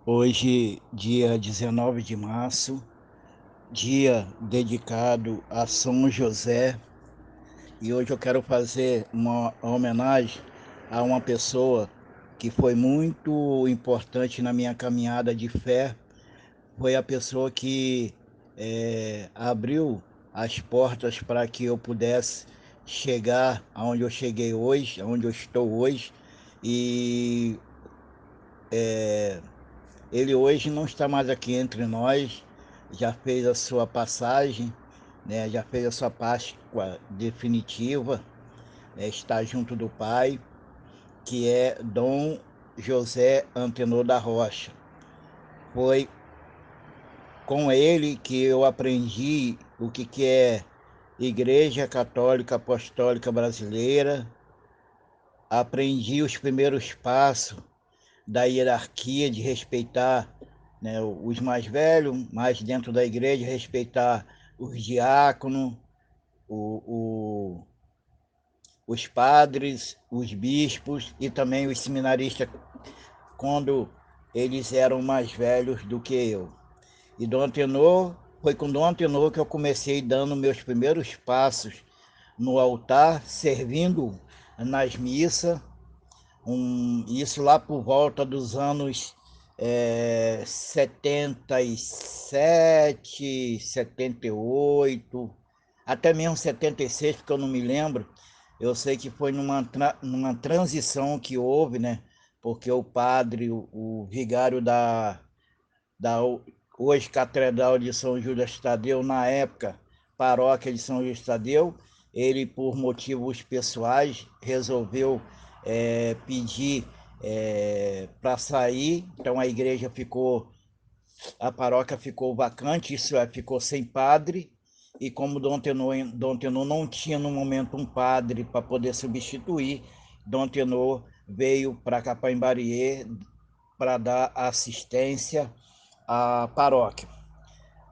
Hoje, dia 19 de março, dia dedicado a São José, e hoje eu quero fazer uma homenagem a uma pessoa que foi muito importante na minha caminhada de fé. Foi a pessoa que abriu as portas para que eu pudesse chegar aonde eu cheguei hoje, aonde eu estou hoje, e ele hoje não está mais aqui entre nós, já fez a sua passagem, né? Já fez a sua Páscoa definitiva, está junto do Pai, que é Dom José Antenor da Rocha. Foi com ele que eu aprendi o que é Igreja Católica Apostólica Brasileira, aprendi os primeiros passos da hierarquia, de respeitar, né, os mais velhos, mas dentro da igreja respeitar os diáconos, o, o, os padres, os bispos e também os seminaristas, quando eles eram mais velhos do que eu. E Dom Antenor, foi com Dom Antenor que eu comecei dando meus primeiros passos no altar, servindo nas missas, isso lá por volta dos anos 77, 78, até mesmo 76, porque eu não me lembro. Eu sei que foi numa transição que houve, né? Porque o padre, o vigário da hoje Catedral de São Judas Tadeu, na época, paróquia de São Judas Tadeu, ele, por motivos pessoais, resolveu pedir para sair, então a igreja ficou, a paróquia ficou vacante, isso é, ficou sem padre, e como Dom Tenor não tinha no momento um padre para poder substituir, Dom Tenor veio para Capão-Imbariê para dar assistência à paróquia.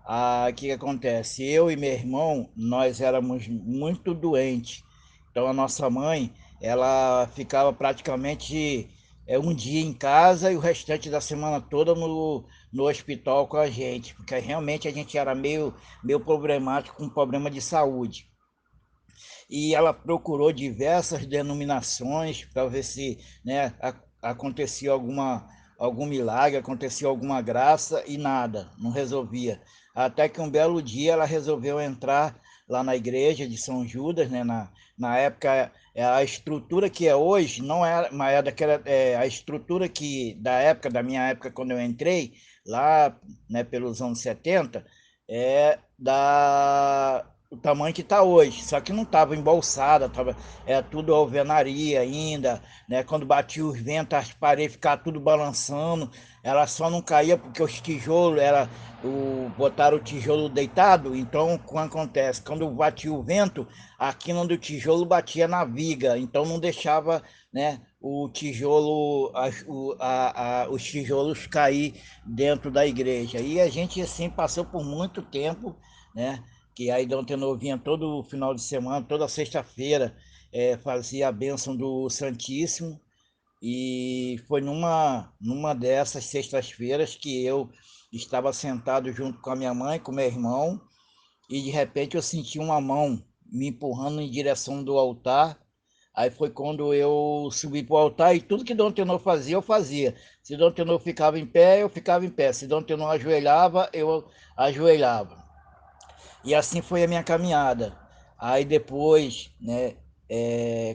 O que acontece? Eu e meu irmão, nós éramos muito doentes. Então a nossa mãe, ela ficava praticamente um dia em casa e o restante da semana toda no hospital com a gente, porque realmente a gente era meio problemático, com problema de saúde. E ela procurou diversas denominações para ver se, né, acontecia algum milagre, acontecia alguma graça e nada, não resolvia. Até que um belo dia ela resolveu entrar lá na igreja de São Judas, né, na época a estrutura que é hoje não era, mas é daquela, a estrutura que da época, da minha época quando eu entrei lá, né, pelos anos 70, é da o tamanho que está hoje, só que não estava embolsada, tava, era tudo alvenaria ainda, né? Quando batia os ventos, as paredes ficavam tudo balançando, ela só não caía porque os tijolos, botaram o tijolo deitado, então o que acontece? Quando batia o vento, a quina do tijolo batia na viga, então não deixava, né, o tijolo, os tijolos cair dentro da igreja. E a gente assim passou por muito tempo, né? Que aí Dom Tenor vinha todo final de semana, toda sexta-feira, fazia a bênção do Santíssimo, e foi numa dessas sextas-feiras que eu estava sentado junto com a minha mãe, com meu irmão, e de repente eu senti uma mão me empurrando em direção do altar. Aí foi quando eu subi para o altar e tudo que Dom Tenor fazia, eu fazia. Se Dom Tenor ficava em pé, eu ficava em pé. Se Dom Tenor ajoelhava, eu ajoelhava. E assim foi a minha caminhada. Aí depois, né,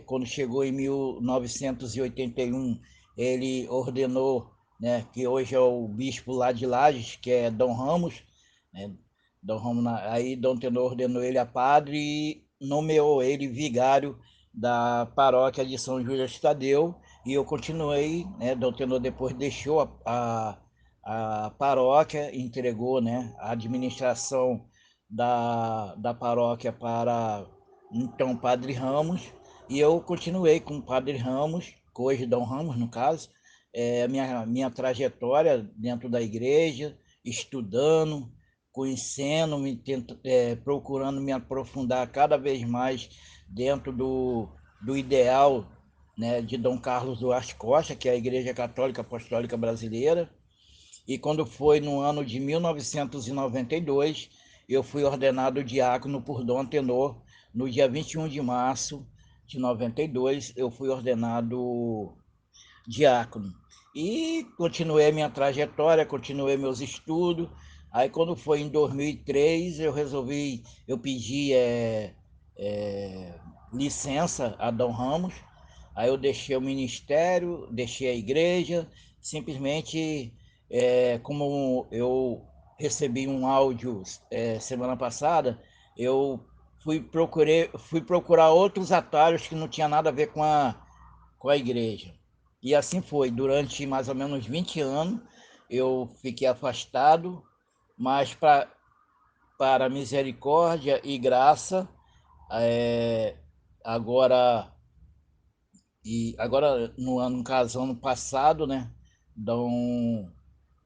quando chegou em 1981, ele ordenou, né, que hoje é o bispo lá de Lages, que é Dom Ramos, né, Dom Ramos, aí Dom Tenor ordenou ele a padre e nomeou ele vigário da paróquia de São Judas Tadeu, e eu continuei, né, Dom Tenor depois deixou a paróquia, entregou, né, a administração da paróquia para então Padre Ramos, e eu continuei com o Padre Ramos, hoje Dom Ramos no caso, minha trajetória dentro da igreja, estudando, conhecendo, procurando me aprofundar cada vez mais dentro do ideal, né, de Dom Carlos Duarte Costa, que é a Igreja Católica Apostólica Brasileira, E quando foi no ano de 1992, eu fui ordenado diácono por Dom Antenor. No dia 21 de março de 92, eu fui ordenado diácono. E continuei minha trajetória, continuei meus estudos. Aí quando foi em 2003, eu pedi licença a Dom Ramos. Aí eu deixei o ministério, deixei a igreja, simplesmente como eu recebi um áudio semana passada, eu fui procurar outros atalhos que não tinha nada a ver com a igreja. E assim foi, durante mais ou menos 20 anos eu fiquei afastado, mas para misericórdia e graça, é, agora, agora no caso, ano passado, né, Dom,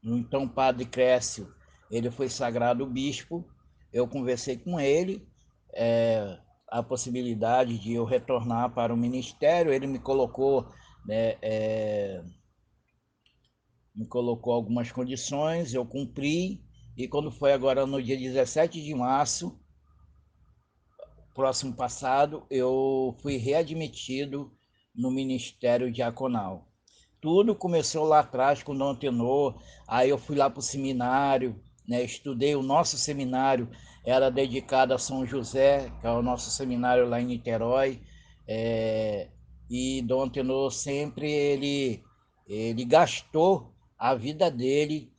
então Padre Crécio, ele foi sagrado bispo, eu conversei com ele, a possibilidade de eu retornar para o ministério, ele né, me colocou algumas condições, eu cumpri, e quando foi agora no dia 17 de março, próximo passado, eu fui readmitido no Ministério Diaconal. Tudo começou lá atrás com o Dom Tenor, aí eu fui lá para o seminário, né, estudei, o nosso seminário era dedicado a São José, que é o nosso seminário lá em Niterói, é, e Dom Tenor sempre ele gastou a vida dele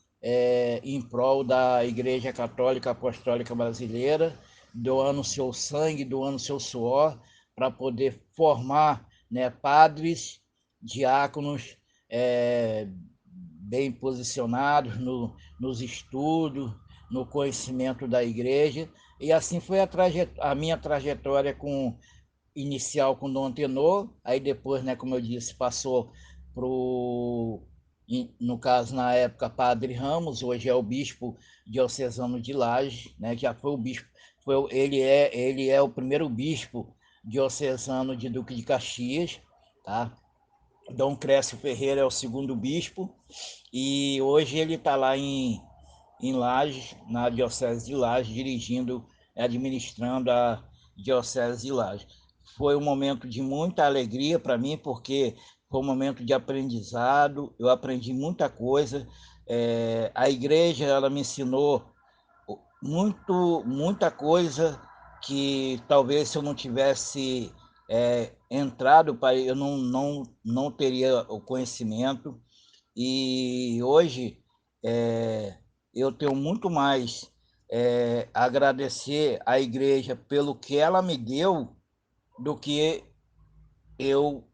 em prol da Igreja Católica Apostólica Brasileira, doando seu sangue, doando seu suor, para poder formar, né, padres, diáconos bem posicionados nos estudos, no conhecimento da igreja. E assim foi a minha trajetória inicial com Dom Tenor, aí depois, né, como eu disse, passou para no caso, na época, Padre Ramos, hoje é o bispo diocesano de Lages, né, já foi o bispo, ele é o primeiro bispo diocesano de Duque de Caxias, tá? Dom Crécio Ferreira é o segundo bispo, e hoje ele está lá em Lages, na Diocese de Lages, dirigindo, administrando a Diocese de Lages. Foi um momento de muita alegria para mim, porque foi um momento de aprendizado, eu aprendi muita coisa. A igreja ela me ensinou muita coisa que talvez se eu não tivesse entrado, eu não teria o conhecimento. E hoje eu tenho muito mais a agradecer à igreja pelo que ela me deu do que eu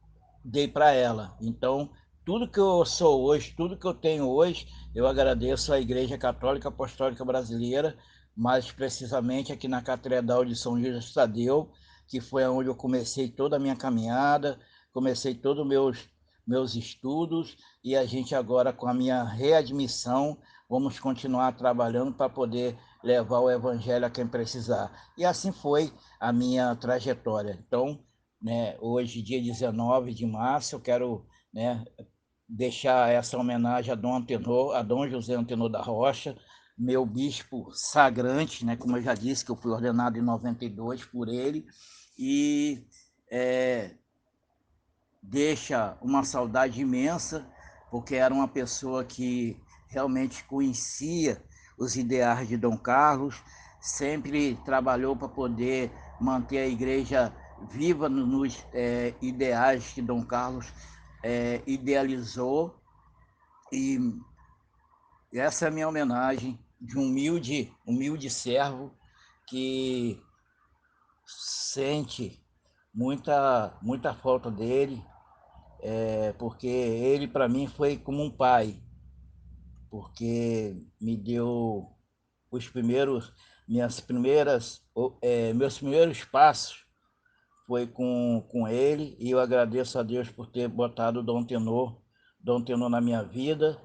dei para ela. Então, tudo que eu sou hoje, tudo que eu tenho hoje, eu agradeço à Igreja Católica Apostólica Brasileira, mais precisamente aqui na Catedral de São Judas Tadeu, que foi onde eu comecei toda a minha caminhada, comecei todos os meus estudos, e a gente agora, com a minha readmissão, vamos continuar trabalhando para poder levar o evangelho a quem precisar. E assim foi a minha trajetória. Então, né, hoje, dia 19 de março, eu quero, né, deixar essa homenagem a Dom Antenor, a Dom José Antenor da Rocha, meu bispo sagrante, né, como eu já disse, que eu fui ordenado em 92 por ele, e é, deixa uma saudade imensa, porque era uma pessoa que realmente conhecia os ideais de Dom Carlos, sempre trabalhou para poder manter a igreja viva nos ideais que Dom Carlos idealizou. E essa é a minha homenagem de um humilde servo que sente muita falta dele, porque ele para mim foi como um pai, porque me deu os primeiros, meus primeiros passos foi com ele, e eu agradeço a Deus por ter botado o Dom Tenor na minha vida,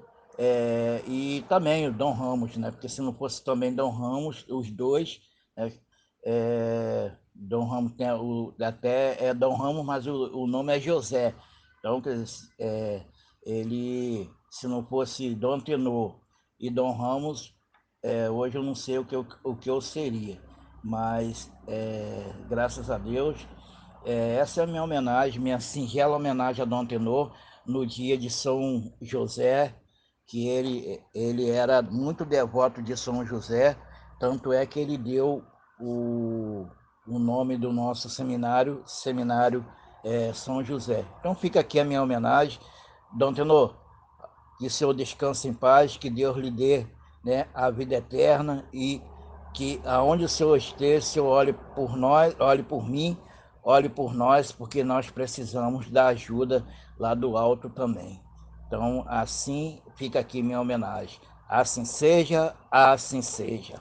e também o Dom Ramos, né? Porque se não fosse também Dom Ramos, os dois, né? Dom Ramos até é Dom Ramos, mas o nome é José. Então, ele, se não fosse Dom Tenor e Dom Ramos, hoje eu não sei o que eu seria, mas graças a Deus, essa é a minha homenagem, minha singela homenagem a Dom Tenor, no dia de São José, que ele era muito devoto de São José, tanto é que ele deu o nome do nosso seminário São José. Então fica aqui a minha homenagem. Dom Tenor, que o Senhor descanse em paz, que Deus lhe dê, né, a vida eterna, e que aonde o Senhor esteja, o Senhor olhe por nós, olhe por mim, olhe por nós, porque nós precisamos da ajuda lá do alto também. Então, assim fica aqui minha homenagem. Assim seja, assim seja.